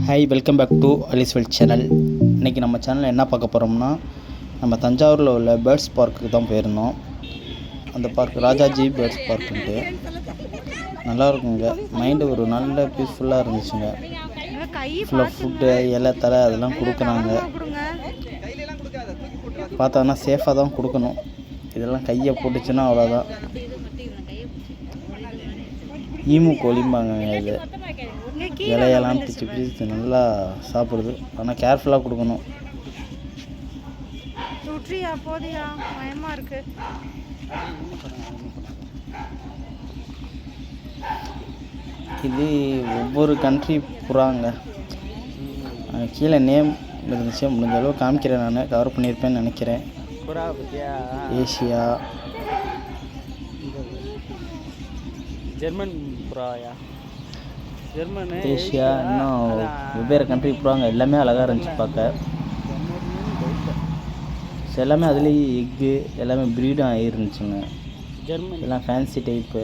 Hi, welcome back to Alice wealth channel. இன்றைக்கி நம்ம சேனலில் என்ன பார்க்க போகிறோம்னா, நம்ம தஞ்சாவூரில் உள்ள பேர்ட்ஸ் பார்க்குக்கு தான் போயிருந்தோம். அந்த பார்க் ராஜாஜி பேர்ட்ஸ் பார்க்குன்ட்டு நல்லா இருக்குங்க. மைண்டு ஒரு நல்ல பீஸ்ஃபுல்லாக இருந்துச்சுங்க. ஃபுல்லாக ஃபுட்டு, இலை, தலை அதெல்லாம் கொடுக்குறாங்க. பார்த்தோன்னா சேஃபாக தான் கொடுக்கணும். இதெல்லாம் கையை போட்டுச்சுன்னா அவ்வளோதான். ஈமு கோழிம்பாங்க. இது இலையெல்லாம் பிச்சு பிச்சு நல்லா சாப்பிடுது. ஆனால் கேர்ஃபுல்லாக கொடுக்கணும். இது ஒவ்வொரு கண்ட்ரி புறாங்க. கீழே நேம் இருந்துச்சு, முடிஞ்ச அளவு காமிக்கிறேன். நான் கவர் பண்ணியிருப்பேன்னு நினைக்கிறேன். ஏஷியா, ஜெர்மன் புறாயா, ஜெர்மனு, ஏஷியா, இன்னும் வெவ்வேறு கண்ட்ரி புறாங்க. எல்லாமே அழகாக இருந்துச்சு பார்க்க. எல்லாமே அதுலேயே எக்கு எல்லாமே ப்ரீடும் ஆகிருந்துச்சுங்க. ஜெர்மன் எல்லாம் ஃபேன்சி டைப்பு.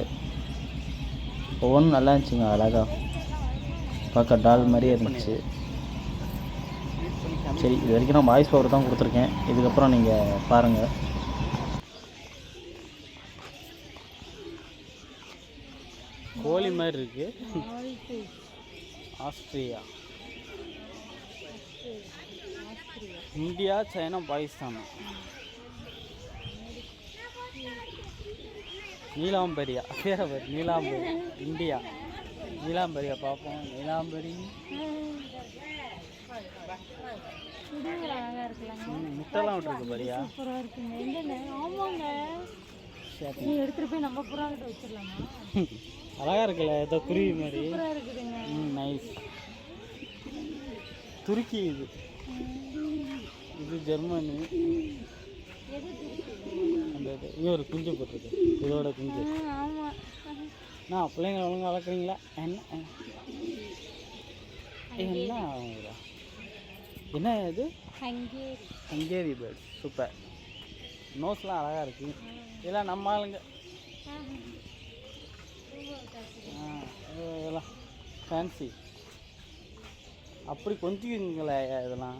ஒவ்வொன்றும் நல்லா இருந்துச்சுங்க. அழகாக பார்க்க டால் மாதிரியே இருந்துச்சு. சரி, இது வரைக்கும் நான் வாய்ஸ் ஓவர் தான் கொடுத்துருக்கேன். இதுக்கப்புறம் நீங்கள் பாருங்கள். கோழி மாதிரி இருக்கு. Austria, India, China, Pakistan. நீலாம்பரியா பேர பேர் நீலாம்பரி. இந்தியா நீலாம்பரியா பார்ப்போம். நீலாம்பரி முட்டெல்லாம் விட்டுருக்கு பாரியா. அழகா இருக்குல்ல, ஏதோ குருவி மாதிரி. நைஸ். துருக்கி. இது ஜெர்மனி. அந்த இங்கே ஒரு குஞ்சு போட்டிருக்கு. இதோட குஞ்சு. நான் பிள்ளைங்க ஒழுங்காக வளர்க்குறீங்களா? என்ன இது? Hungary bird. சூப்பர். நோஸ்லாம் அழகாக இருக்குது. இதெல்லாம் நம்ம ஆளுங்க. இதெல்லாம் ஃபேன்சி. அப்படி கொஞ்சிங்களே இதெல்லாம்.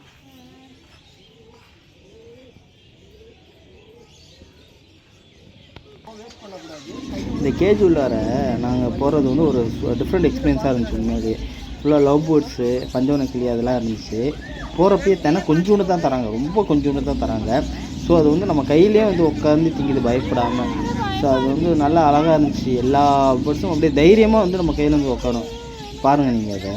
இந்த கேஜ் உள்ளார நாங்கள் போகிறது வந்து ஒரு டிஃப்ரெண்ட் எக்ஸ்பீரியன்ஸாக இருந்துச்சு. உண்மையிலேயே ஃபுல்லாக லவ் பேர்ட்ஸு, பஞ்சவன கிளி அதெல்லாம் இருந்துச்சு. போகிறப்பயே தானே கொஞ்சோண்டு தான் தராங்க, ரொம்ப கொஞ்சோண்டு தான் தராங்க. ஸோ அது வந்து நம்ம கையிலே வந்து உட்காந்து திங்குது பயப்படாமல். ஸோ அது வந்து நல்லா அழகாக இருந்துச்சு. எல்லா பேர்ட்ஸும் அப்படியே தைரியமாக வந்து நம்ம கையில் வந்து உட்காரும். பாருங்கள் நீங்கள் அதை.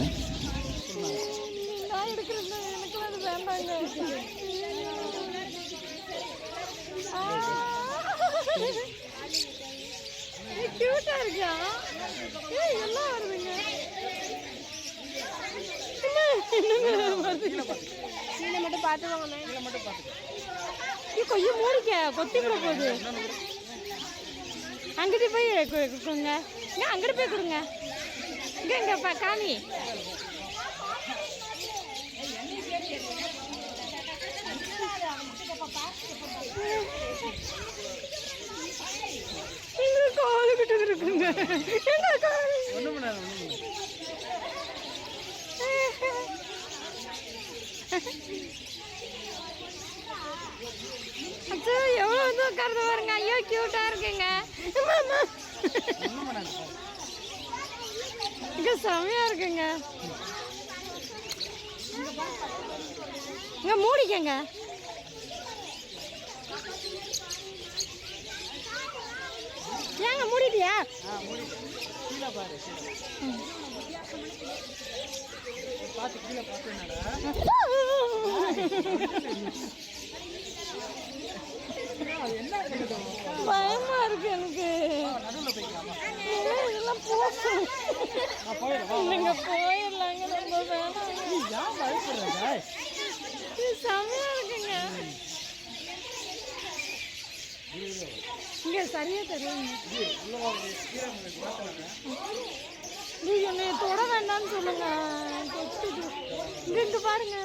கொஞ்சம் மூடிக்க கொத்தி போகுது. அங்கிட்டு போய் கொடுங்க. அங்கிட்டு போய் கொடுங்க. இங்கே காமி. காலுக்கிட்டு இருக்குங்க. அச்சோ, எவ்வளோ வந்து உட்கார்ந்து பாருங்க. ஐயோ, கியூட்டாக இருக்குங்க. இங்கே செமையாக இருக்குங்க. இங்கே மூடிக்கங்க. ஏங்க மூடிட்டியா? பயமா இருக்கு எனக்கு. இதெல்லாம் நீங்க போயிடலாங்க. ரொம்ப வேணாம். செமையா இருக்குங்க. இங்க சரியா தெரியுங்க. நீ என்னை தொட வேண்டாம்னு சொல்லுங்க. இங்க பாருங்க.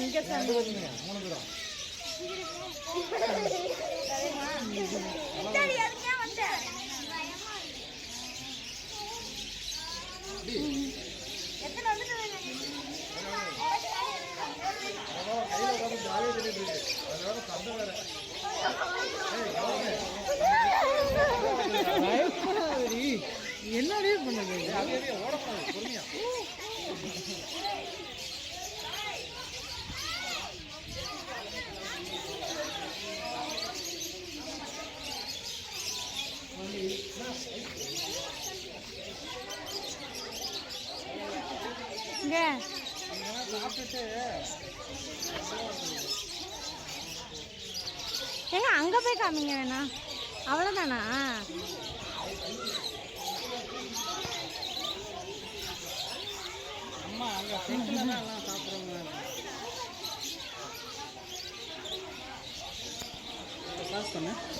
இங்க இங்கே ஏங்க அங்கே போய் காமிங்க வேணா அவ்வளோதானா? அம்மா அங்கே ஃப்ரெண்ட்ல தான் எல்லாம் சாப்பிட்றவங்க.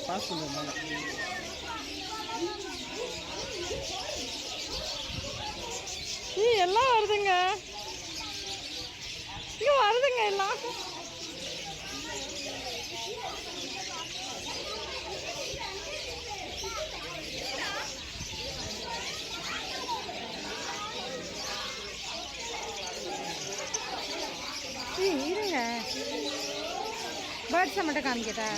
பாஸ் பண்ணுறதுனால எல்லாம் வருதுங்க, இங்கே வருதுங்க எல்லாம். இருங்க, பேர்ட்ஸை மட்டும் காமிக்கிட்டா.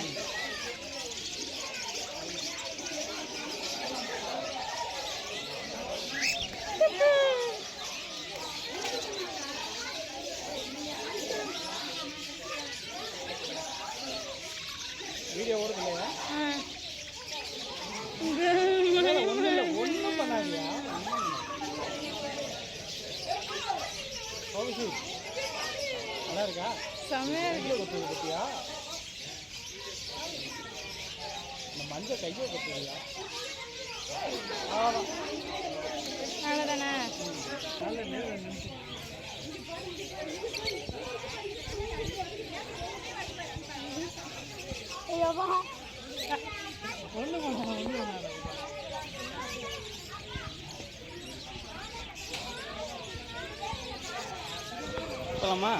வீடியோ ஓடுது இல்லையா? ஒன்றும் பண்ணாதியா? நல்லா இருக்கா? செம்மையா இருக்கு. கொத்துது பத்தியா? இந்த மஞ்சள் கையை கொத்துதியா? அவ்வளோதானே? நல்ல நேரம் நின்று ஒன்று பண்ண போகலாமா?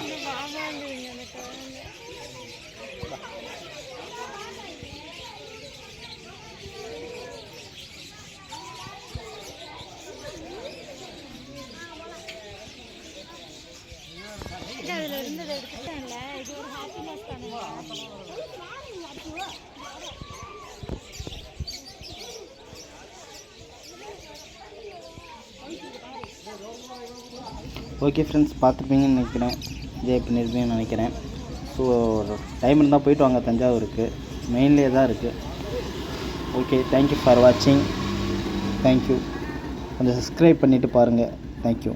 அதில் இருந்ததை எடுத்துட்டேன்ல, இது ஒரு ஹாப்பினஸ் தானே. ஓகே ஃப்ரெண்ட்ஸ், பார்த்துருப்பீங்கன்னு நினைக்கிறேன், என்ஜாய் பண்ணியிருப்பீங்கன்னு நினைக்கிறேன். ஸோ டைம் இருந்தால் போயிட்டு வாங்க, தஞ்சாவூருக்கு மெயின்லேயே தான் இருக்குது. ஓகே, தேங்க்யூ ஃபார் வாட்சிங். தேங்க்யூ. கொஞ்சம் சப்ஸ்கிரைப் பண்ணிவிட்டு பாருங்கள். தேங்க்யூ.